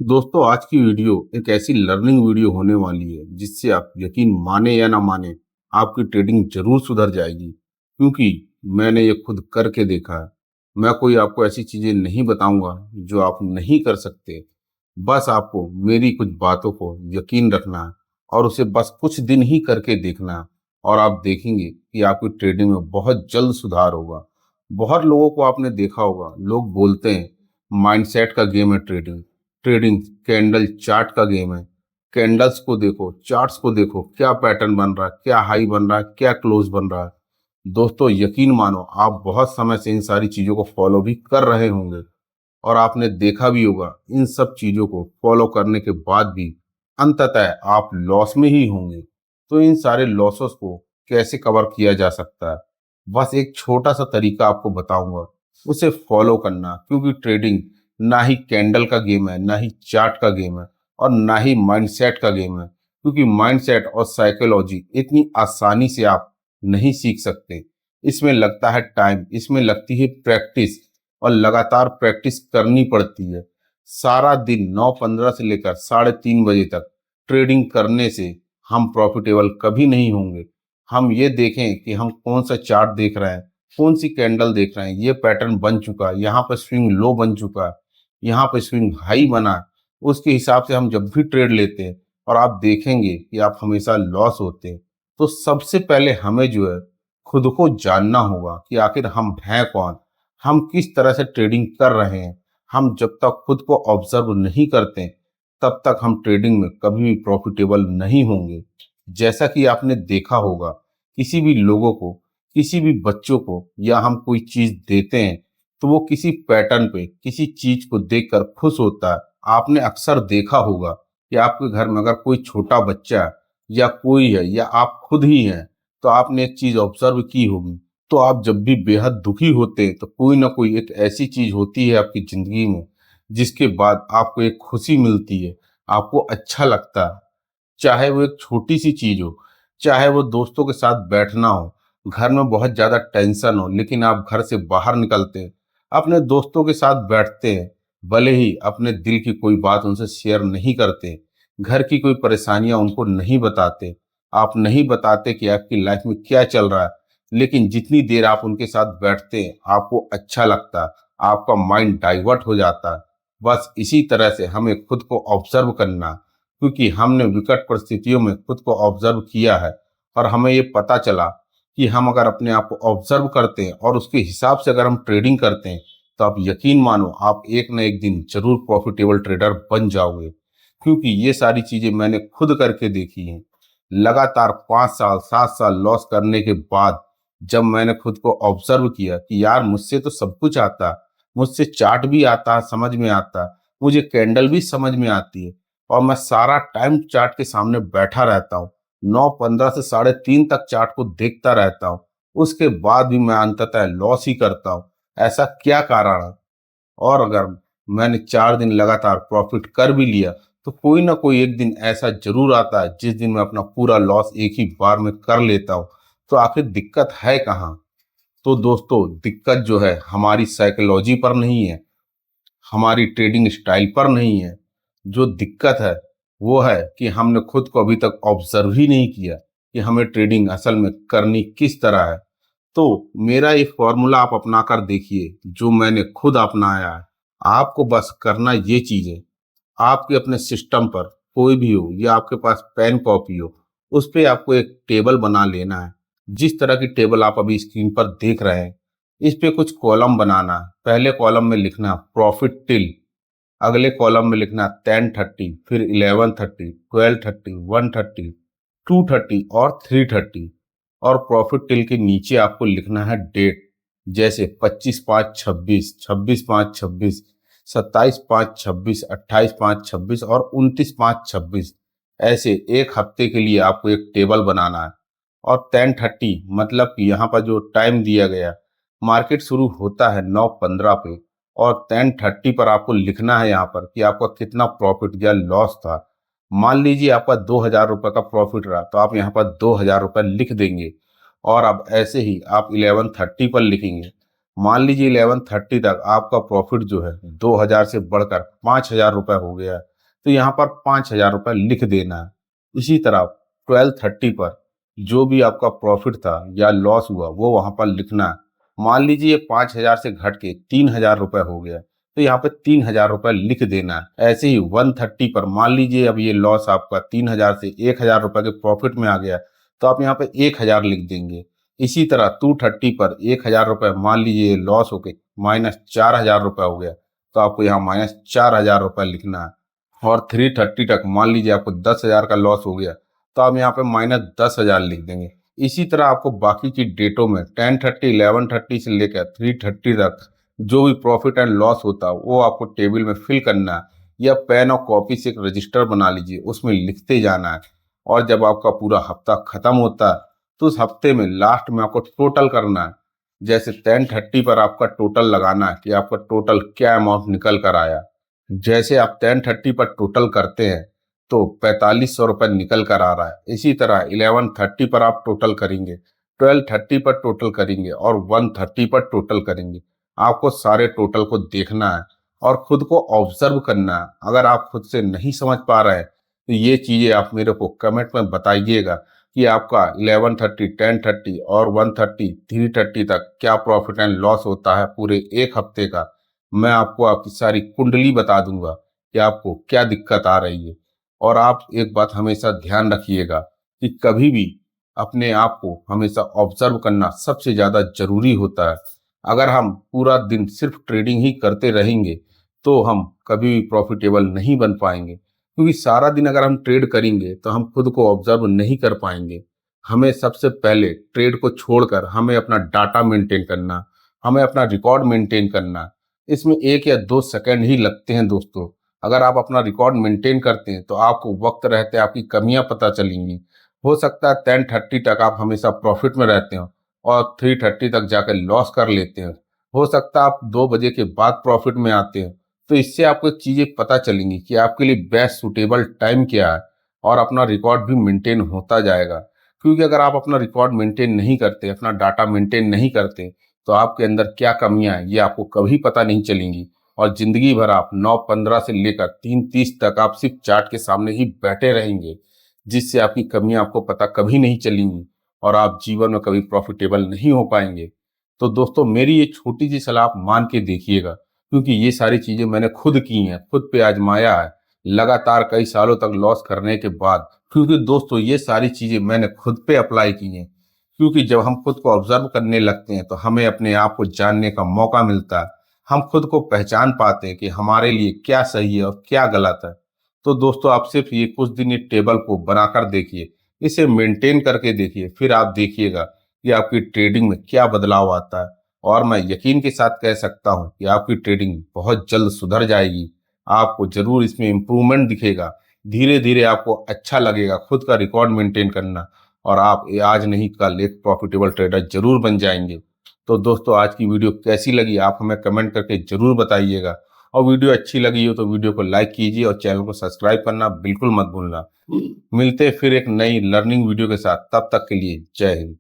दोस्तों, आज की वीडियो एक ऐसी लर्निंग वीडियो होने वाली है जिससे आप यकीन माने या ना माने आपकी ट्रेडिंग जरूर सुधर जाएगी, क्योंकि मैंने ये खुद करके देखा है। मैं कोई आपको ऐसी चीजें नहीं बताऊंगा जो आप नहीं कर सकते। बस आपको मेरी कुछ बातों को यकीन रखना है और उसे बस कुछ दिन ही करके देखना है, और आप देखेंगे कि आपकी ट्रेडिंग में बहुत जल्द सुधार होगा। बहुत लोगों को आपने देखा होगा, लोग बोलते हैं माइंडसेट का गेम है ट्रेडिंग। ट्रेडिंग कैंडल चार्ट का गेम है। कैंडल्स को देखो, चार्ट्स को देखो, क्या पैटर्न बन रहा है, क्या हाई बन रहा है, क्या क्लोज बन रहा है। दोस्तों, यकीन मानो आप बहुत समय से इन सारी चीजों को फॉलो भी कर रहे होंगे और आपने देखा भी होगा इन सब चीजों को फॉलो करने के बाद भी अंततः आप लॉस में ही होंगे। तो इन सारे लॉसेस को कैसे कवर किया जा सकता है, बस एक छोटा सा तरीका आपको बताऊंगा, उसे फॉलो करना। क्योंकि ट्रेडिंग ना ही कैंडल का गेम है, ना ही चार्ट का गेम है, और ना ही माइंडसेट का गेम है। क्योंकि माइंडसेट और साइकोलॉजी इतनी आसानी से आप नहीं सीख सकते। इसमें लगता है टाइम, इसमें लगती है प्रैक्टिस, और लगातार प्रैक्टिस करनी पड़ती है। सारा दिन 9:15 से लेकर 3:30 बजे तक ट्रेडिंग करने से हम प्रॉफिटेबल कभी नहीं होंगे। हम ये देखें कि हम कौन सा चार्ट देख रहे हैं, कौन सी कैंडल देख रहे हैं, ये पैटर्न बन चुका है, यहाँ पर स्विंग लो बन चुका है, यहाँ पर स्विंग हाई बना है। उसके हिसाब से हम जब भी ट्रेड लेते हैं और आप देखेंगे कि आप हमेशा लॉस होते हैं। तो सबसे पहले हमें जो है खुद को जानना होगा कि आखिर हम हैं कौन, हम किस तरह से ट्रेडिंग कर रहे हैं। हम जब तक खुद को ऑब्जर्व नहीं करते तब तक हम ट्रेडिंग में कभी भी प्रॉफिटेबल नहीं होंगे। जैसा कि आपने देखा होगा, किसी भी लोगों को, किसी भी बच्चों को या हम कोई चीज देते हैं तो वो किसी पैटर्न पे, किसी चीज को देखकर खुश होता है। आपने अक्सर देखा होगा कि आपके घर में अगर कोई छोटा बच्चा है या कोई है या आप खुद ही हैं, तो आपने एक चीज ऑब्जर्व की होगी। तो आप जब भी बेहद दुखी होते हैं तो कोई ना कोई एक ऐसी चीज होती है आपकी जिंदगी में जिसके बाद आपको एक खुशी मिलती है, आपको अच्छा लगता है। चाहे वो एक छोटी सी चीज हो, चाहे वो दोस्तों के साथ बैठना हो, घर में बहुत ज्यादा टेंशन हो लेकिन आप घर से बाहर निकलते हैं, अपने दोस्तों के साथ बैठते हैं, भले ही अपने दिल की कोई बात उनसे शेयर नहीं करते, घर की कोई परेशानियां उनको नहीं बताते, आप नहीं बताते कि आपकी लाइफ में क्या चल रहा है, लेकिन जितनी देर आप उनके साथ बैठते हैं आपको अच्छा लगता है, आपका माइंड डाइवर्ट हो जाता है। बस इसी तरह से हमें खुद को ऑब्जर्व करना, क्योंकि हमने विकट परिस्थितियों में खुद को ऑब्जर्व किया है और हमें ये पता चला कि हम अगर अपने आप को ऑब्जर्व करते हैं और उसके हिसाब से अगर हम ट्रेडिंग करते हैं तो आप यकीन मानो आप एक न एक दिन जरूर प्रॉफिटेबल ट्रेडर बन जाओगे। क्योंकि ये सारी चीजें मैंने खुद करके देखी हैं। लगातार 5 साल 7 साल लॉस करने के बाद जब मैंने खुद को ऑब्जर्व किया कि यार मुझसे तो सब कुछ आता है, मुझसे चार्ट भी आता है, समझ में आता है, मुझे कैंडल भी समझ में आती है, और मैं सारा टाइम चार्ट के सामने बैठा रहता हूँ, 9:15 से 3:30 तक चार्ट को देखता रहता हूँ, उसके बाद भी मैं अंततः लॉस ही करता हूँ। ऐसा क्या कारण है? और अगर मैंने 4 दिन लगातार प्रॉफिट कर भी लिया तो कोई ना कोई एक दिन ऐसा जरूर आता है जिस दिन मैं अपना पूरा लॉस एक ही बार में कर लेता हूँ। तो आखिर दिक्कत है कहाँ? तो दोस्तों, दिक्कत जो है हमारी साइकोलॉजी पर नहीं है, हमारी ट्रेडिंग स्टाइल पर नहीं है। जो दिक्कत है वो है कि हमने खुद को अभी तक ऑब्जर्व ही नहीं किया कि हमें ट्रेडिंग असल में करनी किस तरह है। तो मेरा एक फॉर्मूला आप अपना कर देखिए जो मैंने खुद अपनाया है। आपको बस करना ये चीज है, आपके अपने सिस्टम पर कोई भी हो या आपके पास पेन कॉपी हो, उस पे आपको एक टेबल बना लेना है। जिस तरह की टेबल आप अभी स्क्रीन पर देख रहे हैं, इस पे कुछ कॉलम बनाना है। पहले कॉलम में लिखना प्रॉफिट टिल, अगले कॉलम में लिखना 10:30, फिर 11:30, 12:30, 1:30, 2:30 और 3:30। और प्रॉफिट टिल के नीचे आपको लिखना है डेट, जैसे 25/5/26, 26/5/26, 27/5/26, 28/5/26 और 29/5/26। ऐसे एक हफ्ते के लिए आपको एक टेबल बनाना है। और 10:30 मतलब कि यहाँ पर जो टाइम दिया गया, मार्केट शुरू होता है 9:15 पे, और 10:30 पर आपको लिखना है यहाँ पर कि आपका कितना प्रॉफिट या लॉस था। मान लीजिए आपका 2,000 रुपये का प्रॉफिट रहा तो आप यहाँ पर 2,000 रुपये लिख देंगे। और अब ऐसे ही आप 11:30 पर लिखेंगे। मान लीजिए 11:30 तक आपका प्रॉफिट जो है 2,000 से बढ़कर 5,000 रुपये हो गया है। तो यहाँ पर 5,000 रुपये लिख देना है। इसी तरह 12:30 पर जो भी आपका प्रॉफिट था या लॉस हुआ वो वहाँ पर लिखना है। मान लीजिए 5,000 से घट के 3,000 रुपये हो गया, तो यहाँ पे 3,000 रुपये लिख देना है। ऐसे ही 1:30 पर मान लीजिए अब ये लॉस आपका 3,000 से 1,000 रुपये के प्रॉफिट में आ गया, तो आप यहाँ पे 1,000 लिख देंगे। इसी तरह 2:30 पर 1,000 रुपये मान लीजिए लॉस हो के -4,000 रुपये हो गया, तो आपको यहाँ -4,000 रुपये लिखना है। और 3:30 तक मान लीजिए आपको 10,000 का लॉस हो गया, तो आप यहाँ पे -10,000 लिख देंगे। इसी तरह आपको बाकी की डेटों में 10:30, 11:30 से लेकर 3:30 तक जो भी प्रॉफिट एंड लॉस होता है वो आपको टेबल में फिल करना है, या पेन और कॉपी से एक रजिस्टर बना लीजिए, उसमें लिखते जाना है। और जब आपका पूरा हफ्ता खत्म होता है तो उस हफ्ते में लास्ट में आपको टोटल करना है। जैसे 10:30 पर आपका टोटल लगाना है कि आपका टोटल क्या अमाउंट निकल कर आया। जैसे आप 10:30 पर टोटल करते हैं तो 4,500 रुपये निकल कर आ रहा है। इसी तरह 11:30 पर आप टोटल करेंगे, 12:30 पर टोटल करेंगे और 1:30 पर टोटल करेंगे। आपको सारे टोटल को देखना है और खुद को ऑब्जर्व करना है। अगर आप खुद से नहीं समझ पा रहे हैं तो ये चीज़ें आप मेरे को कमेंट में बताइएगा कि आपका 11:30, 10:30 और 1:30, 3:30 तक क्या प्रॉफिट एंड लॉस होता है पूरे एक हफ्ते का। मैं आपको आपकी सारी कुंडली बता दूंगा कि आपको क्या दिक्कत आ रही है। और आप एक बात हमेशा ध्यान रखिएगा कि कभी भी अपने आप को हमेशा ऑब्जर्व करना सबसे ज़्यादा जरूरी होता है। अगर हम पूरा दिन सिर्फ ट्रेडिंग ही करते रहेंगे तो हम कभी भी प्रॉफिटेबल नहीं बन पाएंगे, क्योंकि सारा दिन अगर हम ट्रेड करेंगे तो हम खुद को ऑब्जर्व नहीं कर पाएंगे। हमें सबसे पहले ट्रेड को छोड़कर हमें अपना डाटा मेंटेन करना, हमें अपना रिकॉर्ड मेंटेन करना। इसमें 1 या 2 सेकंड ही लगते हैं दोस्तों। अगर आप अपना रिकॉर्ड मेंटेन करते हैं तो आपको वक्त रहते आपकी कमियां पता चलेंगी। हो सकता है 10:30 तक आप हमेशा प्रॉफिट में रहते हो और 3:30 तक जाकर लॉस कर लेते हैं। हो सकता है आप 2 बजे के बाद प्रॉफिट में आते हैं। तो इससे आपको चीज़ें पता चलेंगी कि आपके लिए बेस्ट सुटेबल टाइम क्या है, और अपना रिकॉर्ड भी मेंटेन होता जाएगा। क्योंकि अगर आप अपना रिकॉर्ड मेंटेन नहीं करते, अपना डाटा मेंटेन नहीं करते, तो आपके अंदर क्या कमियां हैं ये आपको कभी पता नहीं चलेंगी। और जिंदगी भर आप 9:15 से लेकर 3:30 तक आप सिर्फ चार्ट के सामने ही बैठे रहेंगे, जिससे आपकी कमियां आपको पता कभी नहीं चलेंगी और आप जीवन में कभी प्रॉफिटेबल नहीं हो पाएंगे। तो दोस्तों मेरी ये छोटी सी सलाह आप मान के देखिएगा, क्योंकि ये सारी चीजें मैंने खुद की हैं, खुद पे आजमाया है, लगातार कई सालों तक लॉस करने के बाद। क्योंकि दोस्तों ये सारी चीजें मैंने खुद पे अप्लाई की हैं। क्योंकि जब हम खुद को ऑब्जर्व करने लगते हैं तो हमें अपने आप को जानने का मौका मिलता है। हम खुद को पहचान पाते हैं कि हमारे लिए क्या सही है और क्या गलत है। तो दोस्तों आप सिर्फ ये कुछ दिन ये टेबल को बनाकर देखिए, इसे मेंटेन करके देखिए, फिर आप देखिएगा कि आपकी ट्रेडिंग में क्या बदलाव आता है। और मैं यकीन के साथ कह सकता हूँ कि आपकी ट्रेडिंग बहुत जल्द सुधर जाएगी। आपको जरूर इसमें इम्प्रूवमेंट दिखेगा। धीरे धीरे आपको अच्छा लगेगा खुद का रिकॉर्ड मेंटेन करना, और आप आज नहीं कल एक प्रॉफिटेबल ट्रेडर जरूर बन जाएंगे। तो दोस्तों आज की वीडियो कैसी लगी आप हमें कमेंट करके जरूर बताइएगा। और वीडियो अच्छी लगी हो तो वीडियो को लाइक कीजिए और चैनल को सब्सक्राइब करना बिल्कुल मत भूलना। मिलते हैं फिर एक नई लर्निंग वीडियो के साथ, तब तक के लिए जय हिंद।